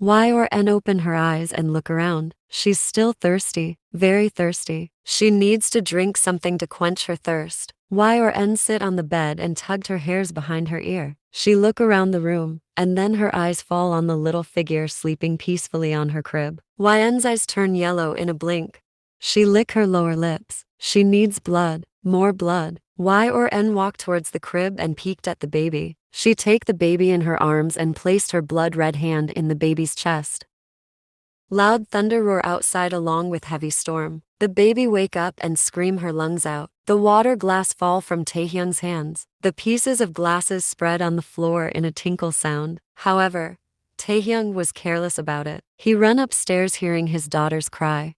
Yn open her eyes and look around. She's still thirsty, very thirsty. She needs to drink something to quench her thirst. Yn sit on the bed and tugged her hairs behind her ear. She look around the room, and then her eyes fall on the little figure sleeping peacefully on her crib. Yn's eyes turn yellow in a blink. She lick her lower lips. She needs blood, more blood. Yn walked towards the crib and peeked at the baby. She take the baby in her arms and placed her blood-red hand in the baby's chest. Loud thunder roar outside along with heavy storm. The baby wake up and scream her lungs out. The water glass fall from Taehyung's hands. The pieces of glasses spread on the floor in a tinkle sound. However, Taehyung was careless about it. He run upstairs hearing his daughter's cry.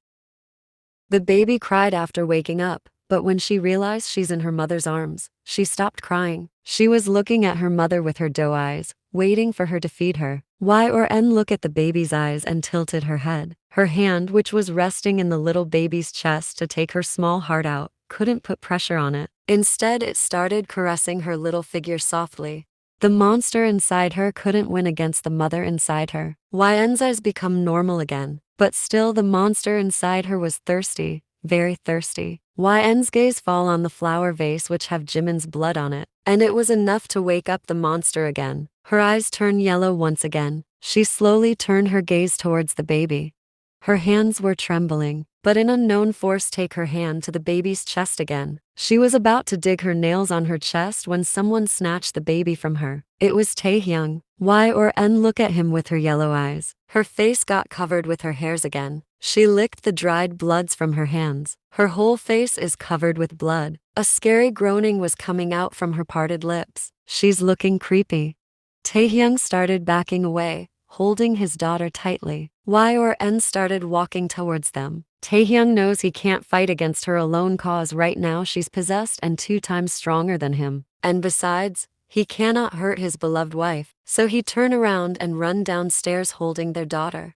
The baby cried after waking up, but when she realized she's in her mother's arms, she stopped crying. She was looking at her mother with her doe eyes, waiting for her to feed her. Yn looked at the baby's eyes and tilted her head. Her hand, which was resting in the little baby's chest to take her small heart out, couldn't put pressure on it. Instead, it started caressing her little figure softly. The monster inside her couldn't win against the mother inside her. Yn's eyes become normal again, but still the monster inside her was thirsty, very thirsty. Yn's gaze fall on the flower vase which have Jimin's blood on it, and it was enough to wake up the monster again. Her eyes turn yellow once again. She slowly turned her gaze towards the baby. Her hands were trembling, but an unknown force take her hand to the baby's chest again. She was about to dig her nails on her chest when someone snatched the baby from her. It was Taehyung. Yn look at him with her yellow eyes. Her face got covered with her hairs again. She licked the dried bloods from her hands. Her whole face is covered with blood. A scary groaning was coming out from her parted lips. She's looking creepy. Taehyung started backing away, holding his daughter tightly. Yn started walking towards them. Taehyung knows he can't fight against her alone cause right now she's possessed and 2 times stronger than him. And besides, he cannot hurt his beloved wife, so he turn around and run downstairs holding their daughter.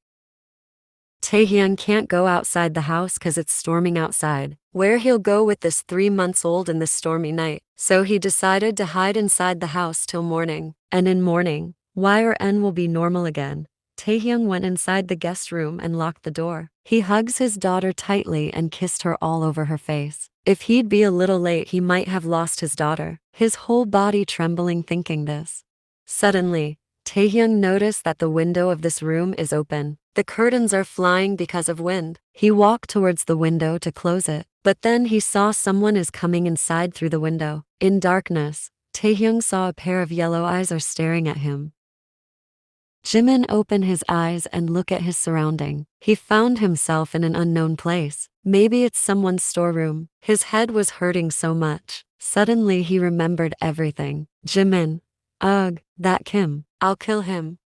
Taehyung can't go outside the house cause it's storming outside. Where he'll go with this 3 months old in this stormy night, so he decided to hide inside the house till morning. And in morning, Yn will be normal again. Taehyung went inside the guest room and locked the door. He hugs his daughter tightly and kissed her all over her face. If he'd be a little late he might have lost his daughter, his whole body trembling thinking this. Suddenly, Taehyung noticed that the window of this room is open. The curtains are flying because of wind. He walked towards the window to close it, but then he saw someone is coming inside through the window. In darkness, Taehyung saw a pair of yellow eyes are staring at him. Jimin opened his eyes and looked at his surrounding. He found himself in an unknown place. Maybe it's someone's storeroom. His head was hurting so much. Suddenly he remembered everything. Jimin. Ugh, that Kim. I'll kill him.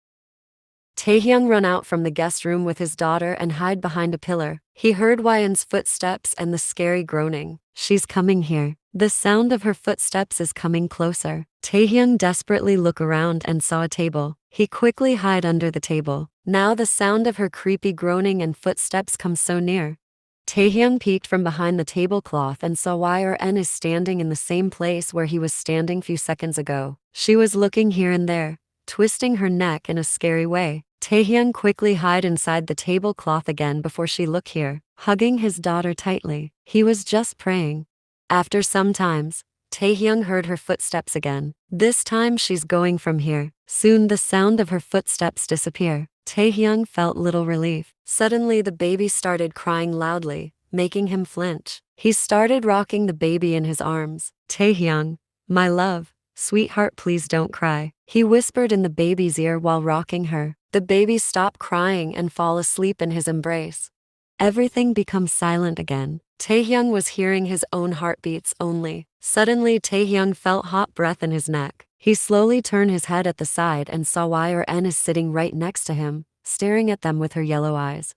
Taehyung run out from the guest room with his daughter and hide behind a pillar. He heard Yn's footsteps and the scary groaning. She's coming here. The sound of her footsteps is coming closer. Taehyung desperately looked around and saw a table. He quickly hid under the table. Now the sound of her creepy groaning and footsteps comes so near. Taehyung peeked from behind the tablecloth and saw Yn is standing in the same place where he was standing few seconds ago. She was looking here and there, twisting her neck in a scary way. Taehyung quickly hid inside the tablecloth again before she looked here, hugging his daughter tightly. He was just praying. After some times, Taehyung heard her footsteps again. This time she's going from here. Soon the sound of her footsteps disappear. Taehyung felt little relief. Suddenly the baby started crying loudly, making him flinch. He started rocking the baby in his arms. Taehyung, my love, sweetheart, please don't cry. He whispered in the baby's ear while rocking her. The baby stopped crying and fall asleep in his embrace. Everything becomes silent again. Taehyung was hearing his own heartbeats only. Suddenly Taehyung felt hot breath in his neck. He slowly turned his head at the side and saw Yn is sitting right next to him, staring at them with her yellow eyes.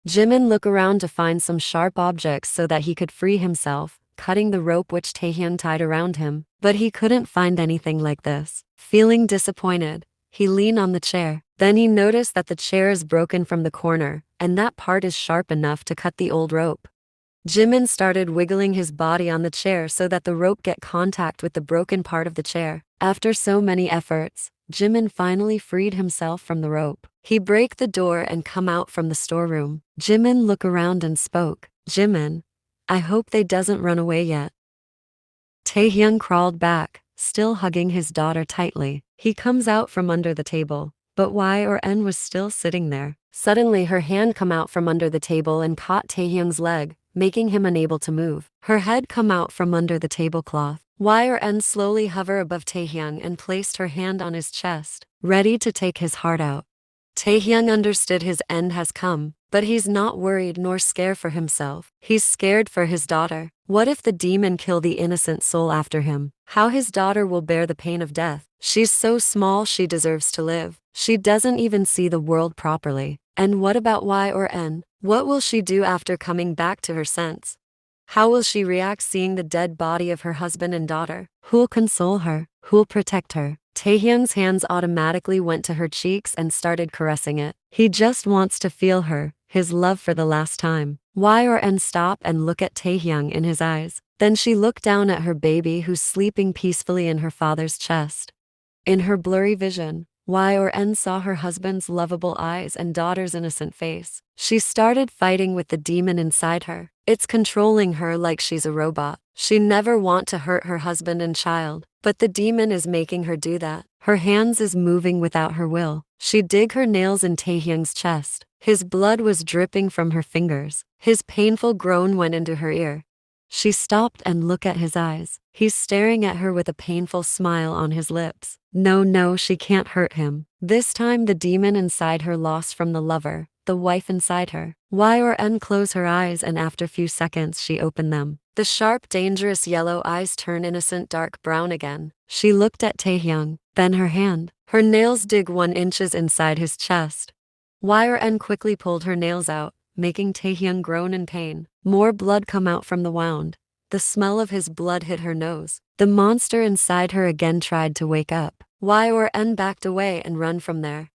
Jimin looked around to find some sharp objects so that he could free himself, cutting the rope which Taehyung tied around him, but he couldn't find anything like this. Feeling disappointed, he leaned on the chair. Then he noticed that the chair is broken from the corner, and that part is sharp enough to cut the old rope. Jimin started wiggling his body on the chair so that the rope get contact with the broken part of the chair. After so many efforts, Jimin finally freed himself from the rope. He break the door and come out from the storeroom. Jimin look around and spoke. Jimin, I hope they doesn't run away yet. Taehyung crawled back, still hugging his daughter tightly. He comes out from under the table, but Y or N was still sitting there. Suddenly her hand come out from under the table and caught Taehyung's leg, making him unable to move. Her head come out from under the tablecloth. Y or N slowly hover above Taehyung and placed her hand on his chest, ready to take his heart out. Taehyung understood his end has come, but he's not worried nor scared for himself. He's scared for his daughter. What if the demon kill the innocent soul after him? How his daughter will bear the pain of death? She's so small she deserves to live. She doesn't even see the world properly. And what about Y or N? What will she do after coming back to her sense? How will she react seeing the dead body of her husband and daughter? Who'll console her? Who'll protect her? Taehyung's hands automatically went to her cheeks and started caressing it. He just wants to feel her, his love for the last time. Y or N stop and look at Taehyung in his eyes. Then she looked down at her baby who's sleeping peacefully in her father's chest. In her blurry vision, Y or N saw her husband's lovable eyes and daughter's innocent face. She started fighting with the demon inside her. It's controlling her like she's a robot. She never want to hurt her husband and child, but the demon is making her do that. Her hands is moving without her will. She dig her nails in Taehyung's chest. His blood was dripping from her fingers. His painful groan went into her ear. She stopped and looked at his eyes. He's staring at her with a painful smile on his lips. No, she can't hurt him. This time the demon inside her lost from the lover, the wife inside her. Y or N closed her eyes and after a few seconds she opened them. The sharp, dangerous yellow eyes turned innocent dark brown again. She looked at Taehyung, then her hand. Her nails dig 1 inch inside his chest. Y or N quickly pulled her nails out, making Taehyung groan in pain. More blood come out from the wound. The smell of his blood hit her nose. The monster inside her again tried to wake up. Y or N backed away and run from there.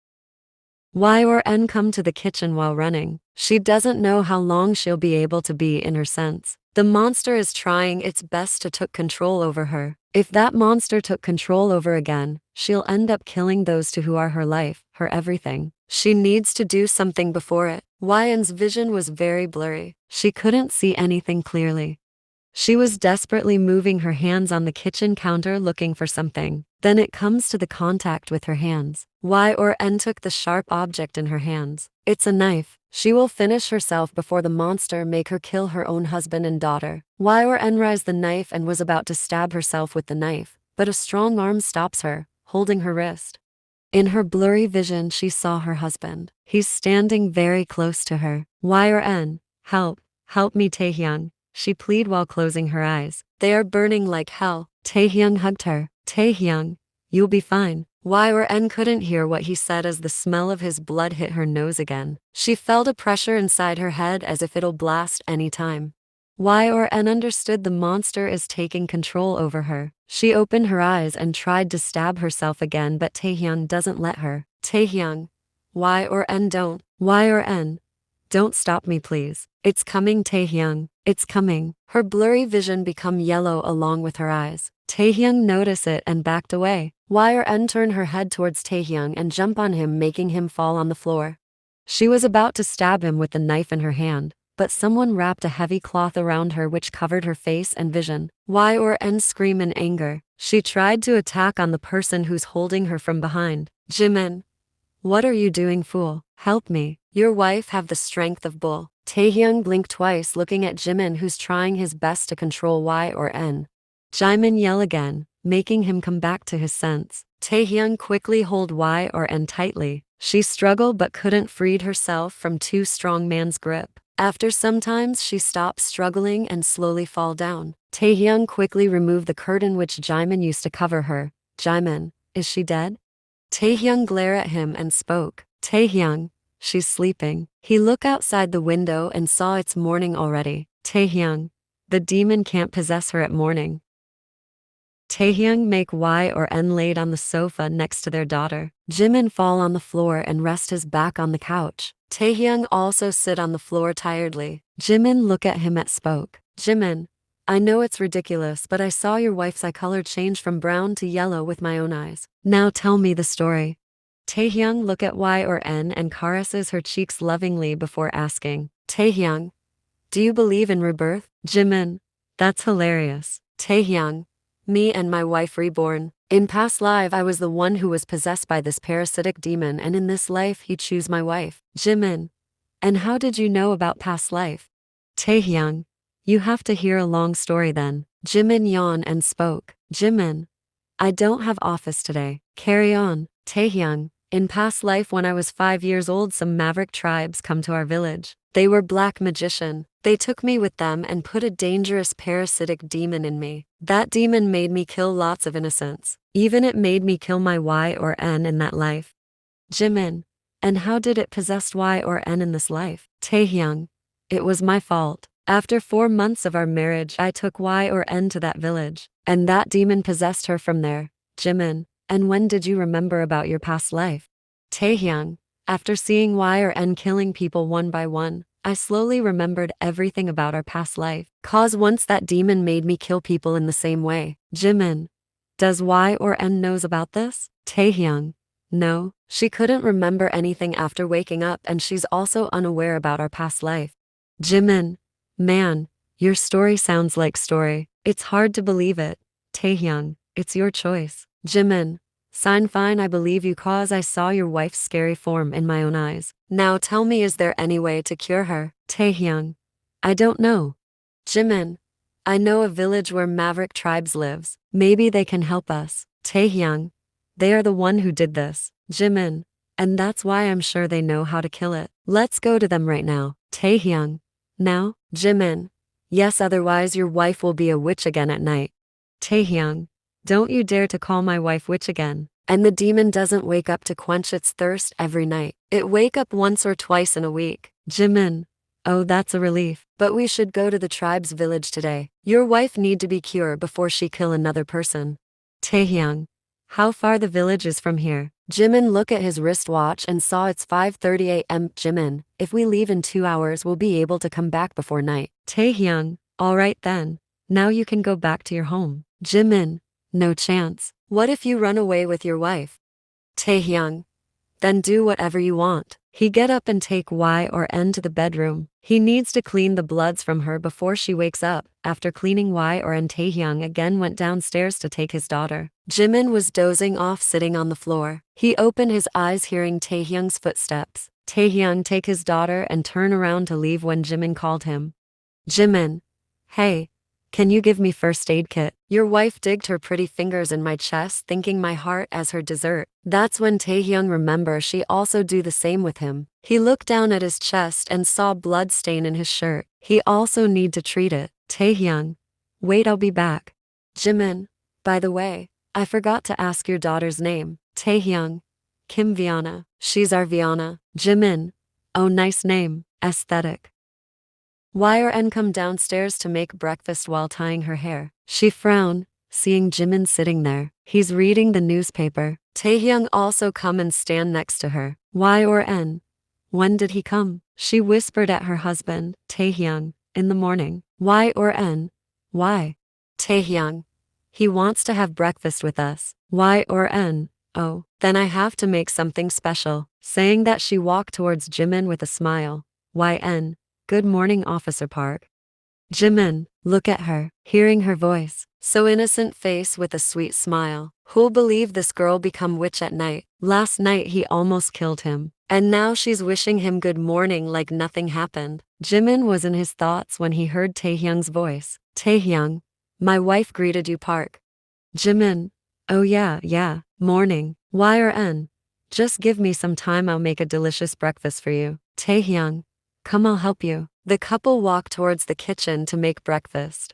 Y or N come to the kitchen while running. She doesn't know how long she'll be able to be in her sense. The monster is trying its best to take control over her. If that monster took control over again, she'll end up killing those two who are her life, her everything. She needs to do something before it. Yen's vision was very blurry. She couldn't see anything clearly. She was desperately moving her hands on the kitchen counter looking for something. Then it comes to the contact with her hands. Y or N took the sharp object in her hands. It's a knife. She will finish herself before the monster make her kill her own husband and daughter. Y or N raised the knife and was about to stab herself with the knife, but a strong arm stops her, holding her wrist. In her blurry vision she saw her husband. He's standing very close to her. Y or N, help me Taehyung, she pleaded while closing her eyes. They are burning like hell. Taehyung hugged her. Taehyung, you'll be fine. Y or N couldn't hear what he said as the smell of his blood hit her nose again. She felt a pressure inside her head as if it'll blast any time. Y or N understood the monster is taking control over her. She opened her eyes and tried to stab herself again, but Taehyung doesn't let her. Taehyung, Y or N don't. Y or N, don't stop me please. It's coming Taehyung, it's coming. Her blurry vision become yellow along with her eyes. Taehyung noticed it and backed away. Y or N turned her head towards Taehyung and jumped on him, making him fall on the floor. She was about to stab him with the knife in her hand, but someone wrapped a heavy cloth around her which covered her face and vision. Y or N screamed in anger. She tried to attack on the person who's holding her from behind. Jimin, what are you doing, fool? Help me. Your wife have the strength of bull. Taehyung blinked twice looking at Jimin who's trying his best to control Y or N. Jimin yelled again, making him come back to his sense. Taehyung quickly hold Y or N tightly. She struggled but couldn't free herself from two strong man's grip. After some time she stopped struggling and slowly fall down. Taehyung quickly removed the curtain which Jimin used to cover her. Jimin, is she dead? Taehyung glared at him and spoke. Taehyung, she's sleeping. He looked outside the window and saw it's morning already. Taehyung, the demon can't possess her at morning. Taehyung make Y or N laid on the sofa next to their daughter. Jimin fall on the floor and rest his back on the couch. Taehyung also sit on the floor tiredly. Jimin look at him and spoke. Jimin, I know it's ridiculous, but I saw your wife's eye color change from brown to yellow with my own eyes. Now tell me the story. Taehyung look at Y or N and caresses her cheeks lovingly before asking, Taehyung, do you believe in rebirth? Jimin, that's hilarious. Taehyung, me and my wife reborn. In past life I was the one who was possessed by this parasitic demon, and in this life he choose my wife. Jimin, and how did you know about past life? Taehyung, you have to hear a long story then. Jimin yawned and spoke. Jimin, I don't have office today. Carry on. Taehyung, in past life when I was 5 years old, some maverick tribes come to our village. They were black magician. They took me with them and put a dangerous parasitic demon in me. That demon made me kill lots of innocents. Even it made me kill my Y or N in that life. Jimin, and how did it possess Y or N in this life? Taehyung, it was my fault. After 4 months of our marriage, I took Y or N to that village, and that demon possessed her from there. Jimin, and when did you remember about your past life? Taehyung, after seeing Y or N killing people one by one, I slowly remembered everything about our past life. Cause once that demon made me kill people in the same way. Jimin, does Y or N knows about this? Taehyung, no, she couldn't remember anything after waking up, and she's also unaware about our past life. Jimin, man, your story sounds like story. It's hard to believe it. Taehyung, it's your choice. Jimin, sign fine, I believe you cause I saw your wife's scary form in my own eyes. Now tell me, is there any way to cure her? Taehyung, I don't know. Jimin, I know a village where maverick tribes lives. Maybe they can help us. Taehyung, they are the one who did this. Jimin, and that's why I'm sure they know how to kill it. Let's go to them right now. Taehyung, now? Jimin, yes, otherwise your wife will be a witch again at night. Taehyung, don't you dare to call my wife witch again. And the demon doesn't wake up to quench its thirst every night. It wake up once or twice in a week. Jimin, oh, that's a relief. But we should go to the tribe's village today. Your wife need to be cured before she kill another person. Taehyung, how far the village is from here? Jimin looked at his wristwatch and saw it's 5:30 a.m. Jimin, if we leave in 2 hours we'll be able to come back before night. Taehyung, alright then. Now you can go back to your home. Jimin, no chance. What if you run away with your wife? Taehyung, then do whatever you want. He get up and take Y or N to the bedroom. He needs to clean the bloods from her before she wakes up. After cleaning Y or N, Taehyung again went downstairs to take his daughter. Jimin was dozing off sitting on the floor. He opened his eyes hearing Taehyung's footsteps. Taehyung take his daughter and turn around to leave when Jimin called him. Jimin, hey, can you give me first aid kit? Your wife digged her pretty fingers in my chest, thinking my heart as her dessert. That's when Taehyung remember she also do the same with him. He looked down at his chest and saw blood stain in his shirt. He also need to treat it. Taehyung, wait, I'll be back. Jimin, by the way, I forgot to ask your daughter's name. Taehyung, Kim Viana. She's our Viana. Jimin, oh, nice name. Aesthetic. Y or N come downstairs to make breakfast while tying her hair. She frowned, seeing Jimin sitting there. He's reading the newspaper. Taehyung also come and stand next to her. Y or N, when did he come? She whispered at her husband. Taehyung, in the morning. Y or N, why? Taehyung, he wants to have breakfast with us. Y or N, oh, then I have to make something special. Saying that, she walked towards Jimin with a smile. YN, good morning, Officer Park. Jimin, look at her, hearing her voice. So innocent face with a sweet smile. Who'll believe this girl become witch at night? Last night he almost killed him. And now she's wishing him good morning like nothing happened. Jimin was in his thoughts when he heard Taehyung's voice. Taehyung, my wife greeted you, Park. Jimin, oh yeah, morning. Y or N, just give me some time, I'll make a delicious breakfast for you. Taehyung, come, I'll help you. The couple walked towards the kitchen to make breakfast.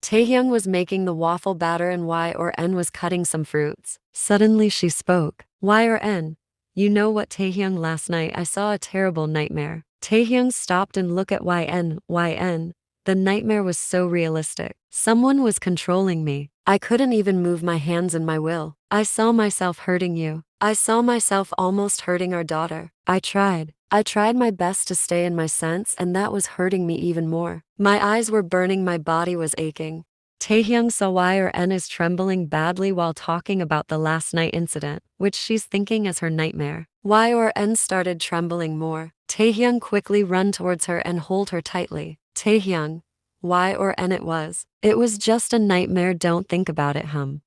Taehyung was making the waffle batter and Y or N was cutting some fruits. Suddenly she spoke. Y or N, you know what, Taehyung, last night I saw a terrible nightmare. Taehyung stopped and looked at YN. The nightmare was so realistic. Someone was controlling me. I couldn't even move my hands in my will. I saw myself hurting you. I saw myself almost hurting our daughter. I tried my best to stay in my sense, and that was hurting me even more. My eyes were burning, my body was aching. Taehyung saw why her N is trembling badly while talking about the last night incident, which she's thinking as her nightmare. Why or N started trembling more. Taehyung quickly run towards her and hold her tightly. Taehyung, why or N it was. It was just a nightmare, don't think about it, hum.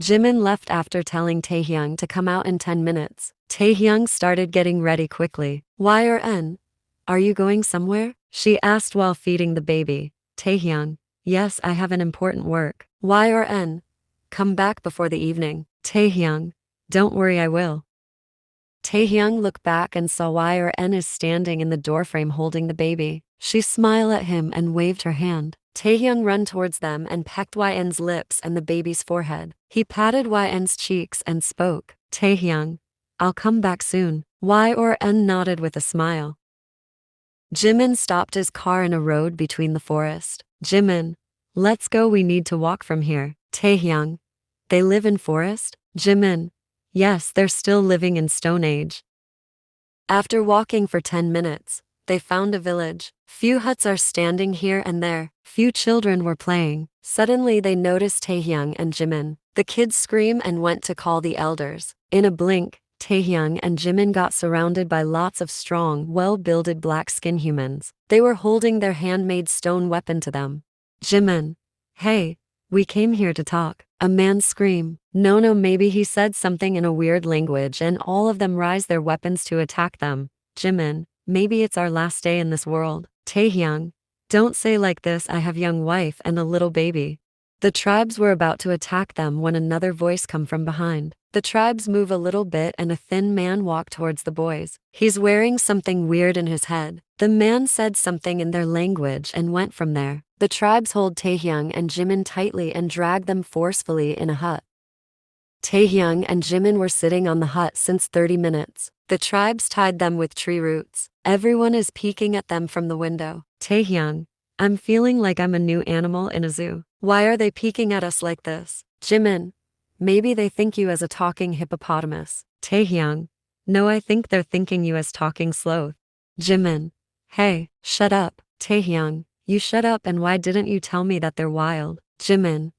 Jimin left after telling Taehyung to come out in 10 minutes. Taehyung started getting ready quickly. Why or N? Are you going somewhere? She asked while feeding the baby. Taehyung, yes, I have an important work. Why or N? Come back before the evening. Taehyung, don't worry, I will. Taehyung looked back and saw Why or N is standing in the doorframe holding the baby. She smiled at him and waved her hand. Taehyung ran towards them and pecked YN's lips and the baby's forehead. He patted YN's cheeks and spoke. Taehyung, I'll come back soon. Y or N nodded with a smile. Jimin stopped his car in a road between the forest. Jimin, let's go, we need to walk from here. Taehyung, they live in forest? Jimin, yes, they're still living in Stone Age. After walking for 10 minutes, they found a village. Few huts are standing here and there. Few children were playing. Suddenly they noticed Taehyung and Jimin. The kids screamed and went to call the elders. In a blink, Taehyung and Jimin got surrounded by lots of strong, well-builded black-skinned humans. They were holding their handmade stone weapon to them. Jimin, hey, we came here to talk. A man screamed. No, maybe he said something in a weird language and all of them raised their weapons to attack them. Jimin, maybe it's our last day in this world. Taehyung, don't say like this, I have young wife and a little baby. The tribes were about to attack them when another voice come from behind. The tribes move a little bit and a thin man walked towards the boys. He's wearing something weird in his head. The man said something in their language and went from there. The tribes hold Taehyung and Jimin tightly and dragged them forcefully in a hut. Taehyung and Jimin were sitting on the hut since 30 minutes. The tribes tied them with tree roots. Everyone is peeking at them from the window. Taehyung, I'm feeling like I'm a new animal in a zoo. Why are they peeking at us like this? Jimin, maybe they think you as a talking hippopotamus. Taehyung, no, I think they're thinking you as talking sloth. Jimin, hey, shut up. Taehyung, you shut up, and why didn't you tell me that they're wild? Jimin,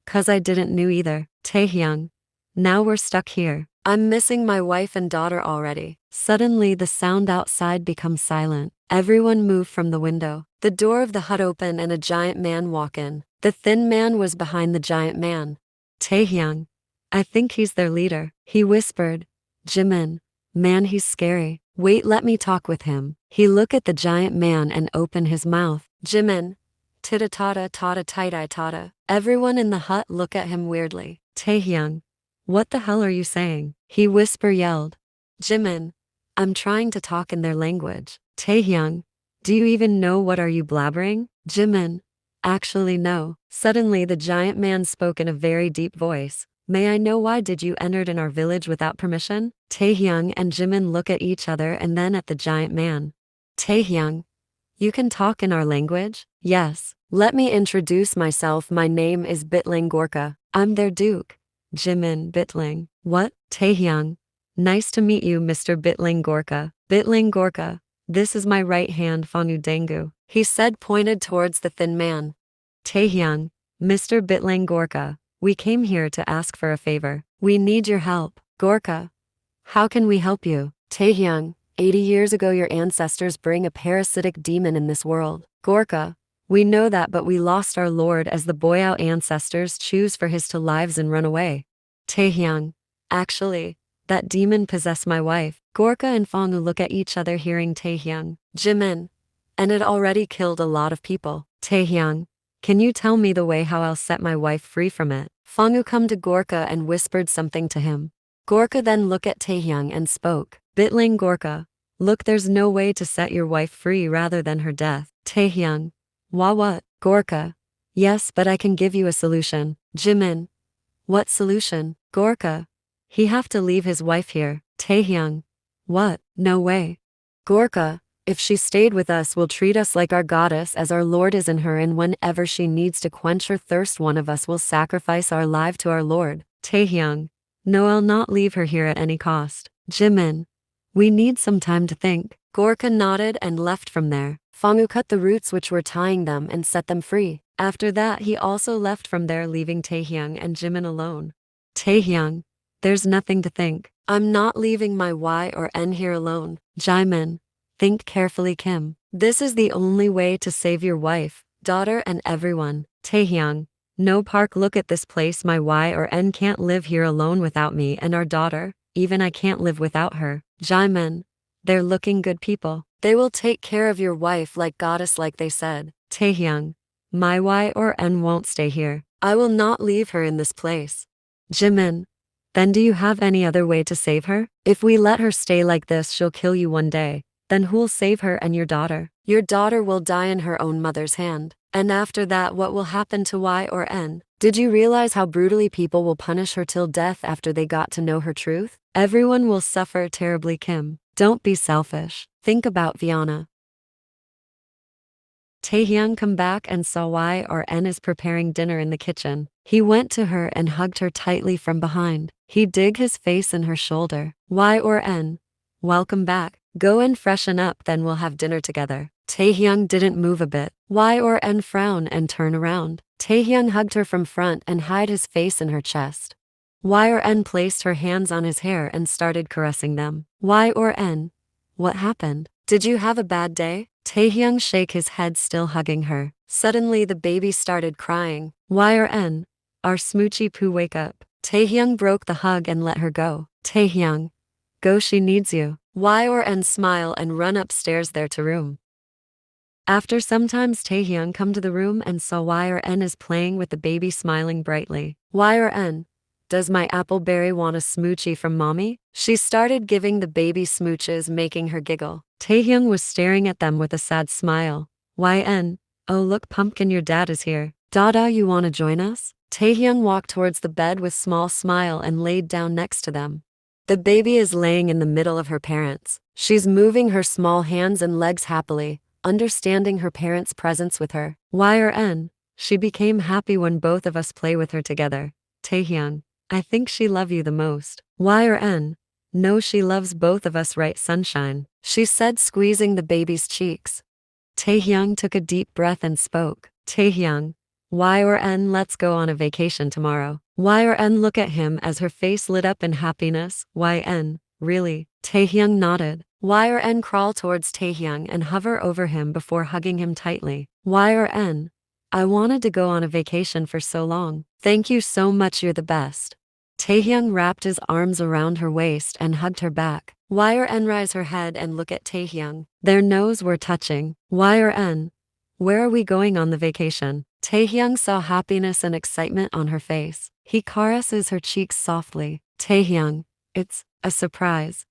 'cause I didn't know either. Taehyung, now we're stuck here. I'm missing my wife and daughter already. Suddenly the sound outside becomes silent. Everyone moved from the window. The door of the hut opened and a giant man walked in. The thin man was behind the giant man. Taehyung, I think he's their leader. He whispered. Jimin, man, he's scary. Wait, let me talk with him. He looked at the giant man and opened his mouth. Jimin, tita tata tata tight tata. Everyone in the hut looked at him weirdly. Taehyung, what the hell are you saying? He yelled. Jimin, I'm trying to talk in their language. Taehyung, do you even know what are you blabbering? Jimin, actually no. Suddenly the giant man spoke in a very deep voice. May I know why did you enter in our village without permission? Taehyung and Jimin look at each other and then at the giant man. Taehyung, you can talk in our language? Yes. Let me introduce myself. My name is Bitling Gorka. I'm their duke. Jimin, Bitling. What? Taehyung, nice to meet you, Mr. Bitling Gorka. Bitling Gorka, this is my right hand, Fangu Dengu. He said, pointed towards the thin man. Taehyung, Mr. Bitling Gorka, we came here to ask for a favor. We need your help. Gorka, how can we help you? Taehyung, 80 years ago your ancestors bring a parasitic demon in this world. Gorka, we know that, but we lost our lord as the Boyao ancestors choose for his to lives and run away. Taehyung, actually, that demon possessed my wife. Gorka and Fangu look at each other hearing Taehyung. Jimin, and it already killed a lot of people. Taehyung, can you tell me the way how I'll set my wife free from it? Fangu come to Gorka and whispered something to him. Gorka then looked at Taehyung and spoke. Bitling Gorka, look, there's no way to set your wife free rather than her death. Taehyung, what? Gorka, yes, but I can give you a solution. Jimin, what solution? Gorka, he have to leave his wife here. Taehyung, what? No way. Gorka, if she stayed with us will treat us like our goddess as our lord is in her, and whenever she needs to quench her thirst one of us will sacrifice our life to our lord. Taehyung, no, I'll not leave her here at any cost. Jimin, we need some time to think. Gorka nodded and left from there. Fangu cut the roots which were tying them and set them free. After that he also left from there, leaving Taehyung and Jimin alone. Taehyung, there's nothing to think. I'm not leaving my Y or N here alone. Jimin, think carefully, Kim. This is the only way to save your wife, daughter and everyone. Taehyung, no, Park, look at this place. My Y or N can't live here alone without me and our daughter. Even I can't live without her. Jimin, they're looking good people. They will take care of your wife like goddess like they said. Taehyung, my Y or N won't stay here. I will not leave her in this place. Jimin, then do you have any other way to save her? If we let her stay like this, she'll kill you one day. Then who'll save her and your daughter? Your daughter will die in her own mother's hand. And after that, what will happen to Y or N? Did you realize how brutally people will punish her till death after they got to know her truth? Everyone will suffer terribly, Kim. Don't be selfish. Think about Viana. Taehyung come back and saw Y or N is preparing dinner in the kitchen. He went to her and hugged her tightly from behind. He dig his face in her shoulder. Y or N, welcome back. Go and freshen up, then we'll have dinner together. Taehyung didn't move a bit. Y or N frown and turn around. Taehyung hugged her from front and hid his face in her chest. Y or N placed her hands on his hair and started caressing them. Y or N, what happened? Did you have a bad day? Taehyung shake his head, still hugging her. Suddenly the baby started crying. Y or N, our smoochy poo, wake up. Taehyung broke the hug and let her go. Taehyung, go, she needs you. Y or N smile and run upstairs there to room. After some time, Taehyung come to the room and saw Y or N is playing with the baby, smiling brightly. Y or N, does my appleberry want a smoochie from mommy? She started giving the baby smooches, making her giggle. Taehyung was staring at them with a sad smile. YN, oh look, Pumpkin, your dad is here. Dada, you wanna join us? Taehyung walked towards the bed with small smile and laid down next to them. The baby is laying in the middle of her parents. She's moving her small hands and legs happily, understanding her parents' presence with her. Y or N, she became happy when both of us play with her together. Taehyung, I think she love you the most. Y or N, no, she loves both of us, right, sunshine? She said, squeezing the baby's cheeks. Taehyung took a deep breath and spoke. Taehyung, Y or N, let's go on a vacation tomorrow. Y or N look at him as her face lit up in happiness. YN, really? Taehyung nodded. Y or N crawl towards Taehyung and hover over him before hugging him tightly. Y or N, I wanted to go on a vacation for so long. Thank you so much, you're the best. Taehyung wrapped his arms around her waist and hugged her back. Y or N raised her head and looked at Taehyung. Their noses were touching. Y or N, where are we going on the vacation? Taehyung saw happiness and excitement on her face. He caresses her cheeks softly. Taehyung, it's a surprise.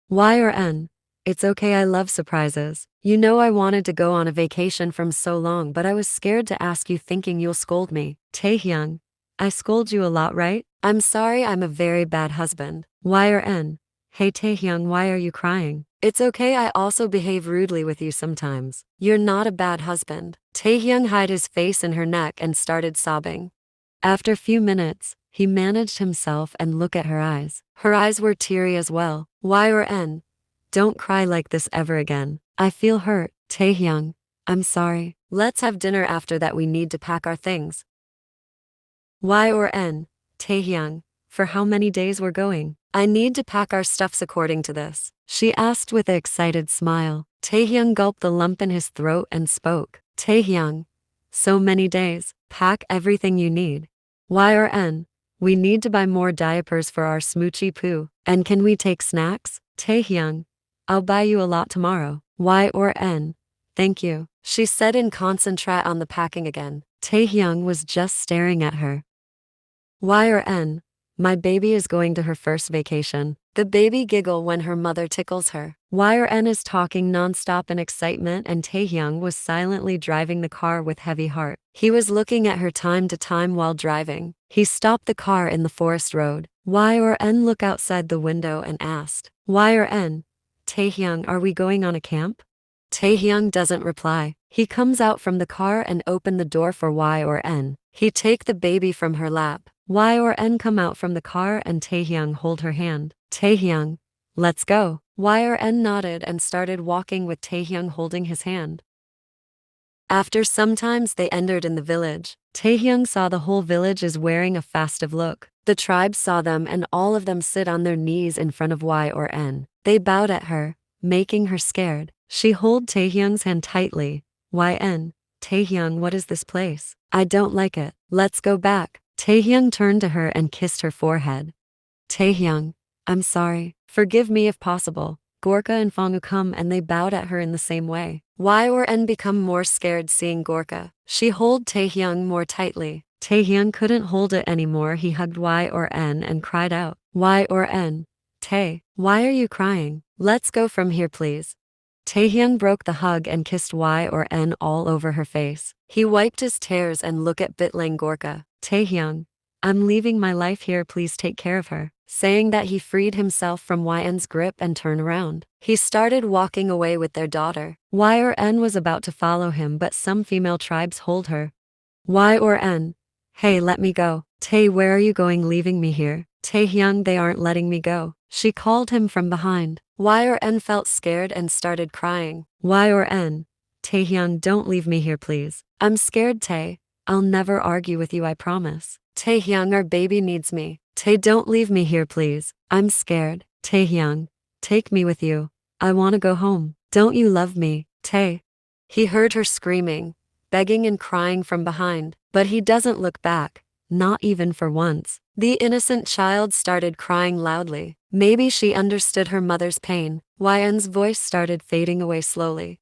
Y or N, it's okay, I love surprises. You know, I wanted to go on a vacation from so long, but I was scared to ask you, thinking you'll scold me. Taehyung, I scold you a lot, right? I'm sorry, I'm a very bad husband. Y or N, hey Taehyung, why are you crying? It's okay, I also behave rudely with you sometimes. You're not a bad husband. Taehyung hid his face in her neck and started sobbing. After a few minutes, he managed himself and looked at her eyes. Her eyes were teary as well. Y or N, don't cry like this ever again. I feel hurt. Taehyung, I'm sorry. Let's have dinner after that, we need to pack our things. Y or N, Taehyung, for how many days we're going? I need to pack our stuffs according to this, she asked with an excited smile. Taehyung gulped the lump in his throat and spoke. Taehyung, so many days, pack everything you need. Y or N, we need to buy more diapers for our smoochy poo. And can we take snacks? Taehyung, I'll buy you a lot tomorrow. Y or N, thank you, she said and concentrate on the packing again. Taehyung was just staring at her. Y or N, my baby is going to her first vacation. The baby giggle when her mother tickles her. Y or N is talking nonstop in excitement, and Taehyung was silently driving the car with heavy heart. He was looking at her time to time while driving. He stopped the car in the forest road. Y or N looked outside the window and asked, Y or N, Taehyung, are we going on a camp? Taehyung doesn't reply. He comes out from the car and open the door for Y or N. He take the baby from her lap. Y or N come out from the car and Taehyung hold her hand. Taehyung, let's go. Y or N nodded and started walking with Taehyung holding his hand. After some times they entered in the village. Taehyung saw the whole village is wearing a festive look. The tribe saw them and all of them sit on their knees in front of Y or N. They bowed at her, making her scared. She held Taehyung's hand tightly. YN. Taehyung, what is this place? I don't like it. Let's go back. Taehyung turned to her and kissed her forehead. Taehyung, I'm sorry. Forgive me if possible. Gorka and Fongu come and they bowed at her in the same way. Y or N become more scared seeing Gorka. She held Taehyung more tightly. Taehyung couldn't hold it anymore. He hugged Y or N and cried out. Y or N. Tae, why are you crying? Let's go from here please. Taehyung broke the hug and kissed Y or N all over her face. He wiped his tears and looked at Bitlang Gorka. Taehyung, I'm leaving my life here, please take care of her. Saying that, he freed himself from YN's grip and turned around. He started walking away with their daughter. Y or N was about to follow him, but some female tribes hold her. Y or N. Hey, let me go. Tae, where are you going, leaving me here? Taehyung, they aren't letting me go. She called him from behind. Y or N felt scared and started crying. Y or N. Taehyung, don't leave me here please. I'm scared, Tae. I'll never argue with you, I promise. Taehyung, our baby needs me. Tae, don't leave me here please. I'm scared. Taehyung, take me with you. I want to go home. Don't you love me, Tae? He heard her screaming, begging and crying from behind, but he doesn't look back, not even for once. The innocent child started crying loudly. Maybe she understood her mother's pain. YN's voice started fading away slowly.